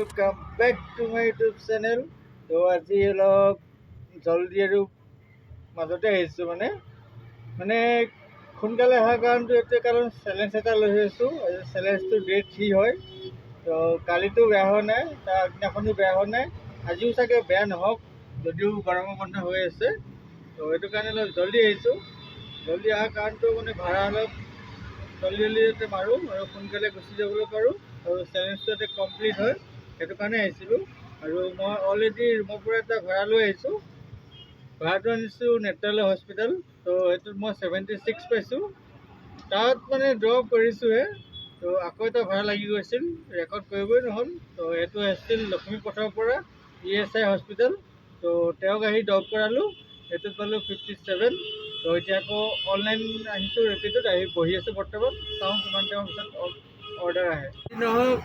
welcome back to my YouTube channel. তো আজি অলপ জলদি আৰু মাজতে আহিছোঁ মানে মানে সোনকালে অহা কাৰণটো এইটোৱে কাৰণ চেলেঞ্জ এটা লৈ আহিছোঁ আৰু চেলেঞ্জটো ডে 3 হয়। তো কালিতো বেয়া হোৱা নাই, তাৰ আগদিনাখনো বেয়া হোৱা নাই, আজিও চাগে বেয়া নহওক যদিও গৰমৰ বন্ধ হৈ আছে। তো সেইটো কাৰণে অলপ জলদি আহিছোঁ। জলদি অহাৰ কাৰণটো মানে ভাড়া অলপ জলদি যাতে মাৰোঁ আৰু সোনকালে গুচি যাবলৈ পাৰোঁ আৰু চেলেঞ্জটো যাতে কমপ্লিট হয় সেইটো কাৰণে আহিছিলোঁ। আৰু মই অলৰেডি ৰুমৰ পৰা এটা ভাড়া লৈ আহিছোঁ। ভাড়াটো আনিছোঁ নেত্ৰালয় হস্পিটেল। তো সেইটোত মই 76 পাইছোঁ। তাত মানে ড্ৰপ কৰিছোঁহে, তো আকৌ এটা ভাড়া লাগি গৈছিল, ৰেকৰ্ড কৰিবই নহ'ল। তো সেইটো আছিল লক্ষ্মী পথৰ পৰা ESI হস্পিটেল। তো তেওঁক আহি ড্ৰপ কৰালোঁ, সেইটোত পালোঁ 57। তো এতিয়া আকৌ অনলাইন আহিছোঁ ৰেপিডত, আহি বহি আছোঁ বৰ্তমান। চাওঁ কিমান টাইমৰ পিছত অৰ্ডাৰ আহে। নহওক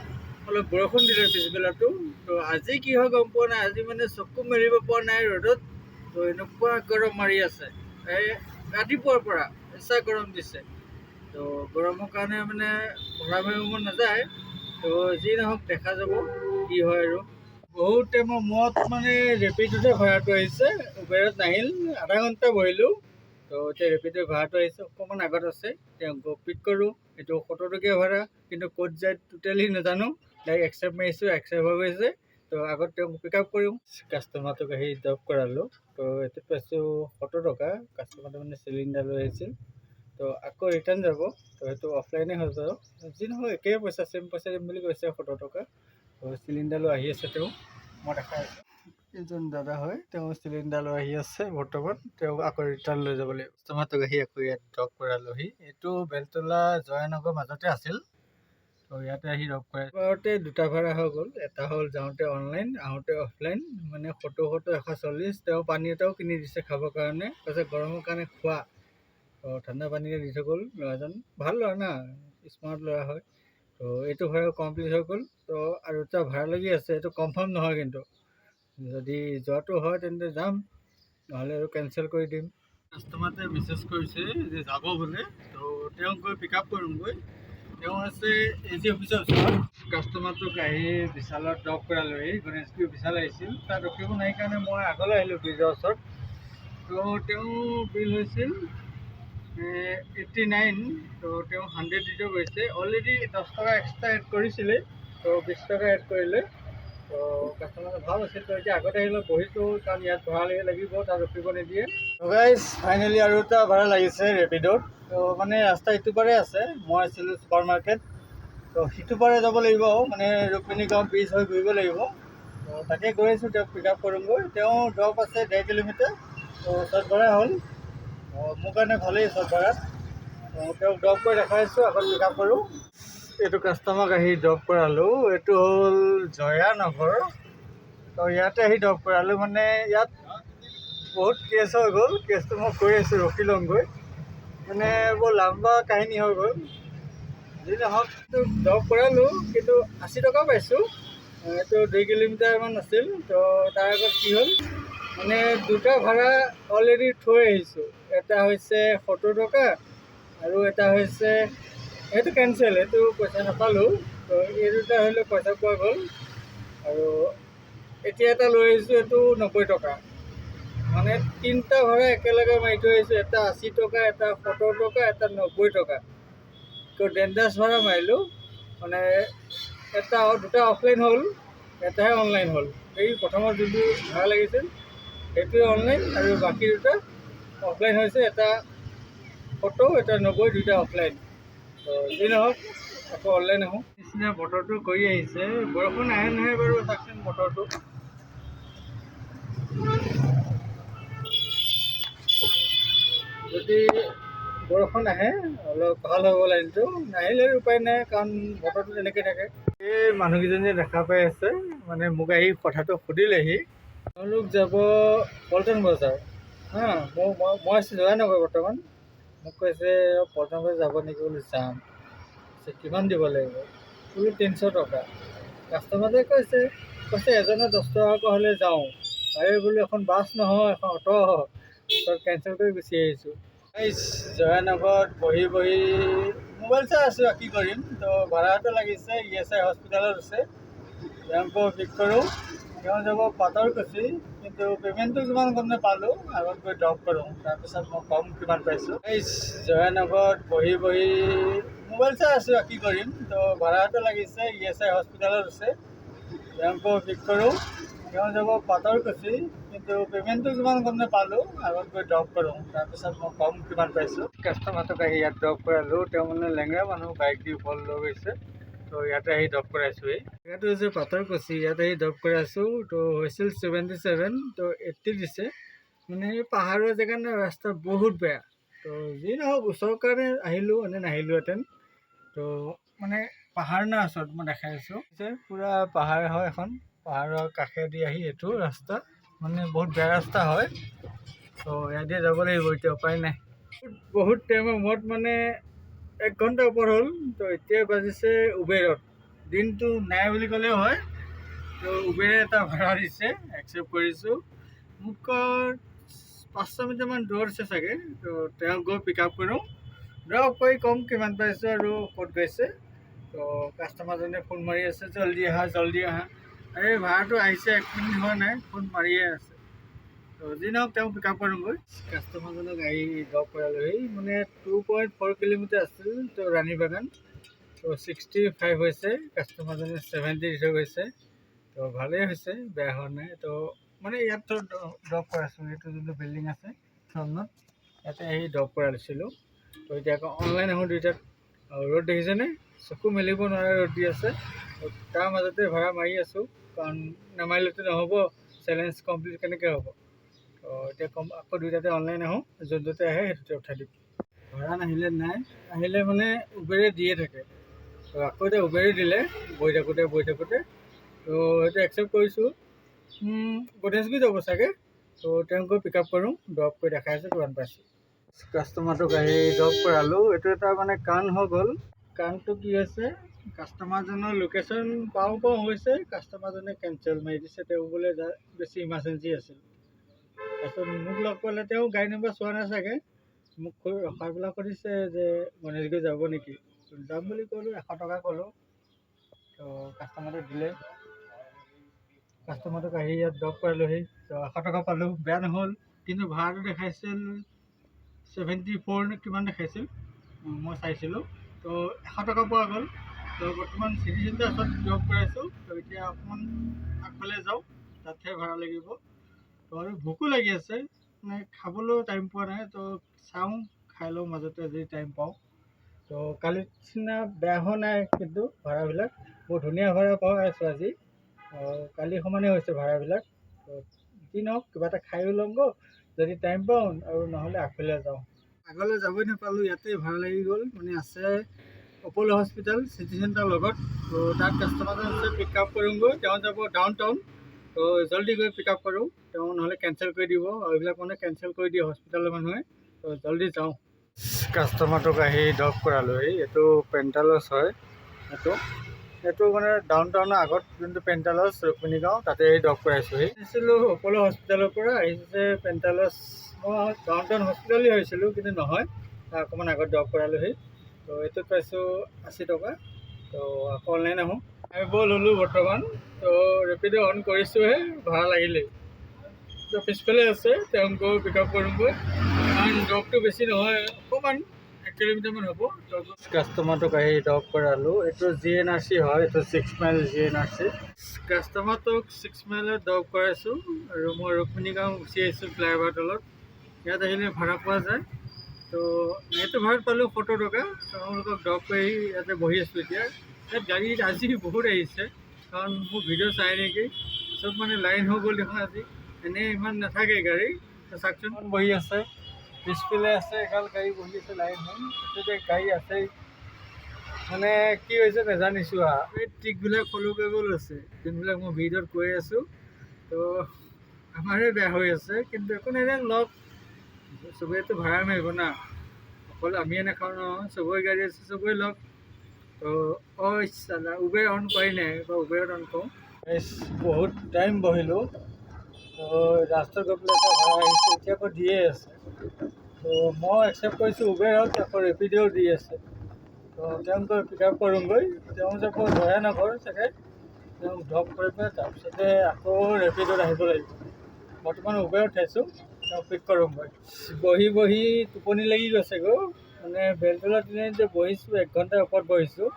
অলপ বৰষুণ দিলে পিছবেলাটো। তো আজি কি হয় গম পোৱা নাই, আজি মানে চকু মেলিব পৰা নাই ৰ'দত। তো এনেকুৱা গৰম মাৰি আছে, এই ৰাতিপুৱাৰ পৰা এচা গৰম দিছে। তো গৰমৰ কাৰণে মানে ভৰা মাৰিব মন নাযায়। তো যি নহওক দেখা যাব কি হয় আৰু। বহুত টাইমৰ মূৰত মানে ৰেপিডতে ভাড়াটো আহিছে, উবেৰত নাহিল। আধা ঘণ্টা বহিলোঁ। তো এতিয়া ৰেপিডৰ ভাড়াটো আহিছে, অকণমান আগত আছে, তেওঁক পিক কৰোঁ। এইটো 70 টকীয়া ভাড়া, কিন্তু ক'ত যায় টোটেলি নাজানো। ডাইৰেক্ট একচেপ্ট মাৰিছোঁ, একচেপ্ট হৈ গৈছে। তো আগত তেওঁক পিক আপ কৰিম। কাষ্টমাৰটোক আহি ড্ৰপ কৰালোঁ। তো এইটোত পাইছোঁ 70 টকা। কাষ্টমাৰটো মানে চিলিণ্ডাৰ লৈ আহিছিল। তো আকৌ ৰিটাৰ্ণ যাব। তো সেইটো অফলাইনে হ'ল বাৰু, যি নহয় একেই পইচা, চেম পইচা দিম বুলি কৈছে 70 টকা। তো চিলিণ্ডাৰ লৈ আহি আছে তেওঁ, মই দেখা আছোঁ। এজন দাদা হয়, তেওঁ চিলিণ্ডাৰ লৈ আহি আছে বৰ্তমান। তেওঁ আকৌ ৰিটাৰ্ণ লৈ যাব লাগিব। কাষ্টমাৰটোক আহি আকৌ ইয়াত ড্ৰপ কৰালোহি। এইটো বেলতলা জয়ানগৰ মাজতে আছিল। তো ইয়াতে আহি ড্ৰপ কৰে। এবাৰতে দুটা ভাড়া হৈ গ'ল। এটা হ'ল যাওঁতে অনলাইন, আহোঁতে অফলাইন। মানে 70 140। তেওঁ পানী এটাও কিনি দিছে খাবৰ কাৰণে, কৈছে গৰমৰ কাৰণে খোৱা। তো ঠাণ্ডা পানীৰে দি থৈ গ'ল ল'ৰাজন। ভাল ল'ৰা না, স্মাৰ্ট ল'ৰা হয়। তো এইটো ভাড়া কমপ্লিট হৈ গ'ল। তো আৰু এটা ভাড়া লাগি আছে, এইটো কনফাৰ্ম নহয়, কিন্তু যদি যোৱাটো হয় তেন্তে যাম, নহ'লে আৰু কেঞ্চেল কৰি দিম। কাষ্টমাৰটোৱে মেছেজ কৰিছে যে যাব বোলে। তো তেওঁক গৈ পিক আপ কৰিমগৈ। তেওঁ আছে AG অফিচৰ ওচৰত। কাষ্টমাৰটোক আহি বিশালত ড্ৰপ কৰালোহি। গণেশগুৰি বিশাল আহিছিল, তাত ৰখিব নাই কাৰণে মই আগলৈ আহিলোঁ ব্ৰিজৰ ওচৰত। তো তেওঁ বিল হৈছিল 89। তো তেওঁ 100 দি থৈ গৈছে। অলৰেডি 10 টকা এক্সট্ৰা এড কৰিছিলে, তো 20 টকা এড কৰিলে। তো কাষ্টমাৰটো ভাল আছিল। তো এতিয়া আগতে আহিলে বহিছোঁ, কাৰণ ইয়াত ভাড়া লাগিব, তাত ৰখিব নিদিয়ে। তো গাইজ ফাইনেলি আৰু এটা ভাড়া লাগিছে ৰেপিডত। তো মানে ৰাস্তা ইটো পাৰে আছে, মই আছিলোঁ ছুপাৰ মাৰ্কেট। তো সিটো পাৰে যাব লাগিব, মানে ৰুক্মিণী গাঁও ব্ৰিজ হৈ ঘূৰিব লাগিব। তো তাকে গৈ আছোঁ, তেওঁক পিক আপ কৰোঁগৈ। তেওঁ ড্ৰপ আছে 1.5 কিলোমিটাৰ। তো চৰ্ট ভাড়া হ'ল, মোৰ কাৰণে ভালেই চৰ্ট ভাড়াত। তেওঁক ড্ৰপ কৰি দেখাই আছোঁ, আকৌ পিক আপ কৰোঁ। এইটো কাষ্টমাৰক আহি ড্ৰপ কৰালোঁ। এইটো হ'ল জয়ানগৰ। তো ইয়াতে আহি ড্ৰপ কৰালোঁ। মানে ইয়াত বহুত কেছ হৈ গ'ল, কেছটো মই কৈ আছোঁ, ৰখি লওঁগৈ। মানে বৰ লাম্বা কাহিনী হৈ গ'ল। যি নহওক ড্ৰপ কৰালোঁ, কিন্তু 80 টকা পাইছোঁ। এইটো 2 কিলোমিটাৰমান আছিল। তো তাৰ আগত কি হ'ল, মানে দুটা ভাড়া অলৰেডি থৈ আহিছোঁ। এটা হৈছে 70 টকা আৰু এটা হৈছে সেইটো কেঞ্চেল, সেইটো পইচা নাপালোঁ। তো এই দুটা হ'লে পইচা পোৱা গ'ল। আৰু এতিয়া এটা লৈ আহিছোঁ, এইটো 90 টকা। মানে তিনিটা ভাড়া একেলগে মাৰি থৈ আহিছোঁ। এটা 80 টকা, এটা 70 টকা, এটা 90 টকা। তো ডেঞ্জাৰ্ছ ভাড়া মাৰিলোঁ। মানে দুটা অফলাইন হ'ল, এটাহে অনলাইন হ'ল। এই প্ৰথমত যোনটো ভাড়া লাগিছিল সেইটোৱে অনলাইন, আৰু বাকী দুটা অফলাইন হৈছে। এটা 70, এটা 90, দুটা অফলাইন। তো যি নহওক আকৌ অনলাইন আহোঁ। নিচিনা বতৰটো কৰি আহিছে, বৰষুণ আহে নাহে বাৰু চাওকচোন বতৰটো। যদি বৰষুণ আহে অলপ ভাল হ'ব লাইনটো, নাহিলে উপায় নাই, কাৰণ বতৰটো তেনেকৈ থাকে। এই মানুহকেইজনীয়ে দেখা পাই আছে, মানে মোক আহি কথাটো সুধিলেহি। তেওঁলোক যাব পল্টন বজাৰ। মই আছোঁ জয়ানগৰ বৰ্তমান। মোক কৈছে পল্টন বজাৰ যাব নেকি, বোলো যাম। কিমান দিব লাগিব, বোলো 300 টকা। কাষ্টমাৰে কৈছে এজনে 10 টকাকৈ হ'লে যাওঁ। আৰে বোলো এখন বাছ নহয়, এখন অ'টো। তো কেঞ্চেল কৰি গুচি আহিছোঁ। জয়ানগৰত বহি বহি মোবাইল চাই আছোঁ, কি কৰিম। তো ভাড়াটো লাগিছে ESI হস্পিটেলত আছে। তেওঁকো পিক কৰোঁ, তেওঁ যাব পাতৰকুছি, কিন্তু পে'মেণ্টটো কিমান গম নাপালোঁ, আগত গৈ ড্ৰপ কৰোঁ, তাৰপিছত মই কম কিমান পাইছোঁ। জয়ানগৰত বহি বহি মোবাইল চাই আছোঁ, কি কৰিম, তো ভাড়াটো লাগিছে, ESI হস্পিটেলত আছে। তেওঁকো পিক কৰোঁ, তেওঁ যাব পাতৰকুছি, কিন্তু পে'মেণ্টটো কিমান গম নাপালোঁ, আগত গৈ ড্ৰপ কৰোঁ, তাৰপিছত মই কম কিমান পাইছোঁ। কাষ্টমাৰটোক আহি ইয়াত ড্ৰপ কৰালোঁ, তেওঁ মানে লেঙেৰা মানুহ, বাইক দি ওপৰলৈ লৈ গৈছে, তো ইয়াতে আহি ড্ৰপ কৰাইছোঁহি। ইয়াতো হৈছে পাতৰকুছি, ইয়াতে আহি ড্ৰপ কৰাইছোঁ, তো হৈছিল 77, তো 80 দিছে। মানে এই পাহাৰৰ জেগা না, ৰাস্তা বহুত বেয়া, তো যি নহওক ওচৰৰ কাৰণে আহিলোঁ, নাহিলোঁহেঁতেন। তো মানে পাহাৰ না ওচৰত মই দেখাই আছোঁ যে পূৰা পাহাৰ হয়, এখন পাহাৰৰ কাষেদি আহি এইটো ৰাস্তা মানে বহুত বেয়া ৰাস্তা হয়, তো ইয়াতে যাব লাগিব, এতিয়া উপায় নাই। বহুত টাইমৰ মূৰত মানে 1 ঘণ্টা ওপৰ হ'ল, তো এতিয়া বাজিছে উবেৰত, দিনটো নাই বুলি ক'লেও হয়। তো উবেৰে এটা ভাড়া দিছে, একচেপ্ট কৰিছোঁ। মোক 500 মিটাৰমান দূৰ আছে চাগে, তো তেওঁক গৈ পিক আপ কৰোঁ, ড্ৰপ কৰি ক'ম কিমান পাইছোঁ আৰু ক'ত গৈছে। তো কাষ্টমাৰজনে ফোন মাৰি আছে, জল্দি আহা জল্দি আহা, এই ভাড়াটো আহিছে 1 মিনিট হোৱা নাই, ফোন মাৰিয়ে আছে। তো যি নহওক তেওঁক পিক আপ কৰোঁগৈ। কাষ্টমাৰজনক আহি ড্ৰপ কৰালোহি, মানে 2.4 কিলোমিটাৰ আছিল, তো ৰাণী বাগান, তো 65 হৈছে, কাষ্টমাৰজনে 70 দি থৈ গৈছে, তো ভালেই হৈছে, বেয়া হোৱা নাই। তো মানে ইয়াত তো ড্ৰপ কৰাইছোঁ, এইটো যোনটো বিল্ডিং আছে ফ্ৰণ্টত, ইয়াতে আহি ড্ৰপ কৰাই লৈছিলোঁ। তো এতিয়া আকৌ অনলাইন আহোঁ 2টাত, ৰ'দ দেখিছেনে, চকু মেলিব নোৱাৰা ৰ'দ দি আছে, তাৰ মাজতে ভাড়া মাৰি আছোঁ, কাৰণ নামাৰিলেতো নহ'ব, চেলেঞ্জ কমপ্লিট কেনেকৈ হ'ব। তো এতিয়া কম, আকৌ 2টাতে অনলাইন আহোঁ, যোনটোতে আহে সেইটোতে উঠাই দিম। ভাড়া নাহিলে নাই, আহিলে মানে উবেৰে দিয়ে থাকে, তো আকৌ এতিয়া উবেৰে দিলে, বহি থাকোঁতে, তো সেইটো একচেপ্ট কৰিছোঁ। গণেশগুৰি যাব চাগে, তো তেওঁক গৈ পিক আপ কৰোঁ, ড্ৰপ কৰি দেখাই আছোঁ কিমান পাইছোঁ। কাষ্টমাৰটোক আহি ড্ৰপ কৰালোঁ, এইটো এটা মানে কাণ হৈ গ'ল। কাণটো কি হৈছে, কাষ্টমাৰজনৰ লোকেশ্যন পাওঁ হৈছে, কাষ্টমাৰজনে কেঞ্চেল মাৰি দিছে, তেওঁ বোলে বেছি ইমাৰ্জেঞ্চি আছিল। তাৰপিছত মোক লগ পালে, তেওঁ গাড়ী নম্বৰ চোৱা নাই চাগে, মোক ৰখাই পেলাই সুধিছে যে গণেশগুৰি যাব নেকি, যাম বুলি ক'লোঁ, 100 টকা ক'লোঁ, তো কাষ্টমাৰটো দিলে। কাষ্টমাৰটোক আহি ইয়াত ড্ৰপ কৰালোহি, তো 100 টকা পালোঁ, বেয়া নহ'ল, কিন্তু ভাড়াটো দেখাইছিল 74 নে কিমান দেখাইছিল, মই চাইছিলোঁ, তো 100 টকা পোৱা গ'ল। তো বৰ্তমান চিটি চেণ্টাৰ ওচৰত ড্ৰপ কৰাইছোঁ, তো এতিয়া অকণমান আগফালে যাওঁ, তাতহে ভাড়া লাগিব। তো আৰু ভোকো লাগি আছে, মানে খাবলৈও টাইম পোৱা নাই, তো চাওঁ খাই লওঁ মাজতে যদি টাইম পাওঁ। তো কালিৰ নিচিনা বেয়া হোৱা নাই, কিন্তু ভাড়াবিলাক বহুত ধুনীয়া ভাড়া পাই আছোঁ আজি, কালি সমানে হৈছে ভাড়াবিলাক। তো যি নহওক কিবা এটা খায়ো ল'মগৈ যদি টাইম পাওঁ, আৰু নহ'লে আগফালে যাওঁ। আগলৈ যাবই নাপালোঁ, ইয়াতে ভাড়া লাগি গ'ল, মানে আছে অপ'ল' হস্পিটেল চিটি চেণ্টাৰ লগত, তো তাত কাষ্টমাৰজন আছে, পিক আপ কৰোঁগৈ, তেওঁ যাব ডাউন টাউন, তো জল্দি গৈ পিক আপ কৰোঁ, তেওঁ নহ'লে কেঞ্চেল কৰি দিব, আৰু এইবিলাক মানে কেঞ্চেল কৰি দিয়ে হস্পিটেলৰ মানুহে, তো জল্দি যাওঁ। কাষ্টমাৰটোক আহি ড্ৰপ কৰালোহি, এইটো পেণ্টালছ হয়, এইটো মানে ডাউন টাউনৰ আগত যোনটো পেণ্টালছ ৰুক্মিণী গাঁও, তাতে আহি ড্ৰপ কৰাইছোঁহি। আহিছিলোঁ অপ'ল' হস্পিটেলৰ পৰা, আহিছে পেণ্টালছ, মই ডাউন টাউন হস্পিটেলেই ভাবিছিলোঁ, কিন্তু নহয়, অকণমান আগত ড্ৰপ কৰালোহি। তো এইটোত পাইছোঁ 80 টকা, তো আকৌ অনলাইন আহোঁ, বল হ'লোঁ বৰ্তমান, তো ৰেপিড' অন কৰিছোঁহে, ভাড়া লাগিলেই, তো পিছফালে আছে, তেওঁক গৈ পিক আপ কৰোঁগৈ, কাৰণ ড্ৰপটো বেছি নহয়, অকণমান 1 কিলোমিটাৰমান হ'ব। কাষ্টমাৰটোক আহি ড্ৰপ কৰালোঁ, এইটো GNRC হয়, এইটো 6 মাইল GNRC। কাষ্টমাৰটোক 6 মাইলত ড্ৰপ কৰাইছোঁ, আৰু মই ৰুক্মিণী গাঁও গুচি আহিছোঁ ফ্লাইঅভাৰ তলত। ইয়াত আহিলে ভাড়া পোৱা যায়, তো এইটো ভাড়াত পালোঁ 70 টকা, তেওঁলোকক ড্ৰপ কৰি ইয়াতে বহি আছোঁ এতিয়া। ইয়াত গাড়ী আজি বহুত আহিছে, কাৰণ মোৰ ভিডিঅ' চাই নেকি, চব মানে লাইন হৈ গ'ল দেখোন আজি, এনেই ইমান নাথাকে গাড়ী, চাওকচোন বহি আছে, পিছফালে আছে এগাল গাড়ী বহি আছে লাইন হৈ, এতিয়া গাড়ী আছেই, মানে কি হৈছে নাজানিছোঁ আৰু। এই ট্ৰিকবিলাক ফ'ল' কৰিব লৈছে, যোনবিলাক মই ভিডিঅ'ত কৈ আছোঁ, তো আমাৰে বেয়া হৈ আছে, কিন্তু একো নাই, লগ চবেইতো ভাড়া মাৰিব না, অকল আমিয়ে নাখাওঁ নহয়, চবৰে গাড়ী আছে, চবৰে লগ। তো চালা উবেৰ অন কৰি নাই, উবেৰত অন কৰোঁ, বহুত টাইম বহিলোঁ, তো লাষ্টত গৈ পেলাই এটা ভাড়া আহিছে, এতিয়া আকৌ দিয়ে আছে, তো মই একচেপ্ট কৰিছোঁ উবেৰত, আকৌ ৰেপিড'ও দি আছে, তো তেওঁক গৈ পিক আপ কৰোঁগৈ, তেওঁ যাব জয়ানগৰ চাগে, তেওঁক ড্ৰপ কৰি পেলাই তাৰপিছতে আকৌ ৰেপিডত আহিব লাগিব। বৰ্তমান উবেৰত উঠাইছোঁ, তেওঁক পিক কৰোঁগৈ। বহি বহি টোপনি লাগি গৈছেগৈ। মানে বেলতলা তিনিআলিতে বহিছোঁ, 1 ঘণ্টাৰ ওপৰত বহিছোঁ।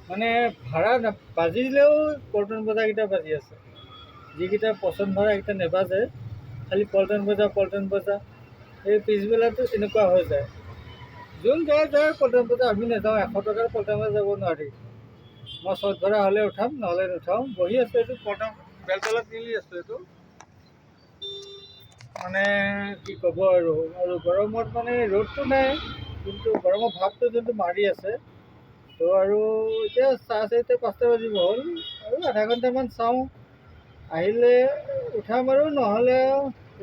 মানে ভাড়া বাজিলেও পল্টন বজাৰকেইটা বাজি আছে, যিকেইটা পচন্দ ভাড়া সেইকেইটা নেবাজে, খালি পল্টন বজাৰ। এই পিছবেলাটো এনেকুৱা হৈ যায়। যোন যায় পল্টন বজাৰ, আমি নাযাওঁ। 100 টকাৰ পল্টন বজাৰ যাব নোৱাৰি। মই চট ভাড়া হ'লে উঠাম, নহ'লে নুঠাওঁ। বহি আছোঁ, এইটো বেলতলা তিনিআলি আছোঁ এইটো। মানে কি ক'ব আৰু গৰমত মানে ৰ'দটো নাই, কিন্তু গৰমৰ ভাৱটো যোনটো মাৰি আছে। তো আৰু এতিয়া এতিয়া 5টা বাজিব হ'ল, আৰু আধা ঘণ্টামান চাওঁ। আহিলে উঠাম আৰু নহ'লে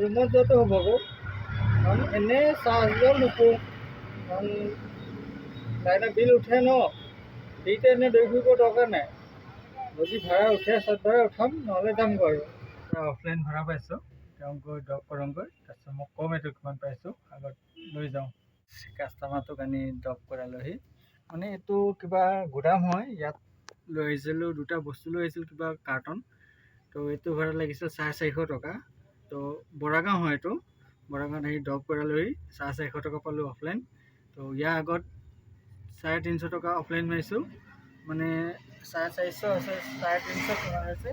ৰুমত যোৱাটো হ'বগৈ। কাৰণ এনেই চাৰ্জডাল নোপোওঁ, কাৰণ লাইনৰ বিল উঠে ন, সেইটা এনেই দৌৰি ফুৰিব দৰকাৰ নাই। যদি ভাড়া উঠে চট ভাড়া উঠাম, নহ'লে যামগৈ আৰু। অফলাইন ভাড়া পাইছোঁ, তেওঁক গৈ ড্ৰপ কৰোঁগৈ। তাৰপিছত মই ক'ম এইটো কিমান পাইছোঁ, আগত লৈ যাওঁ। কাষ্টমাৰটোক আনি ড্ৰপ কৰালোহি। মানে এইটো কিবা গুদাম হয়, ইয়াত লৈ আহিছিলোঁ 2টা বস্তু লৈ আহিছিলোঁ, কিবা কাৰ্টন। তো এইটো ভাড়া লাগিছিল 450 টকা। তো বৰাগাঁও হয় এইটো, বৰাগাঁৱত আহি ড্ৰপ কৰালোহি। 450 টকা পালোঁ অফলাইন। তো ইয়াৰ আগত 350 টকা অফলাইন মাৰিছোঁ, মানে 450 আছে, 350 টকা হৈছে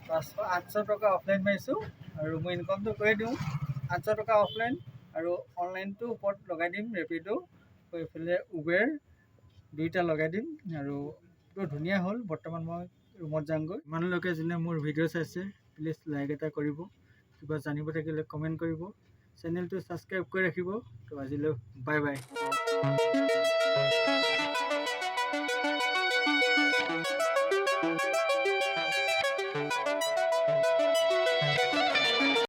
800 টকা অফলাইন মাৰিছোঁ। আৰু মই ইনকামটো কৰি দিওঁ 800 টকা অফলাইন, আৰু অনলাইনটো ওপৰত লগাই দিম, ৰেপিডো, এইফালে উবেৰ, 2টা লগাই দিম। আৰু বৰ ধুনীয়া হ'ল। বৰ্তমান মই ৰুমত যামগৈ। ইমানলৈকে যোনে মোৰ ভিডিঅ' চাইছে, প্লিজ লাইক এটা কৰিব, কিবা জানিব থাকিলে কমেণ্ট কৰিব, চেনেলটো ছাবস্ক্ৰাইব কৰি ৰাখিব। তো আজিলৈ বাই বাই।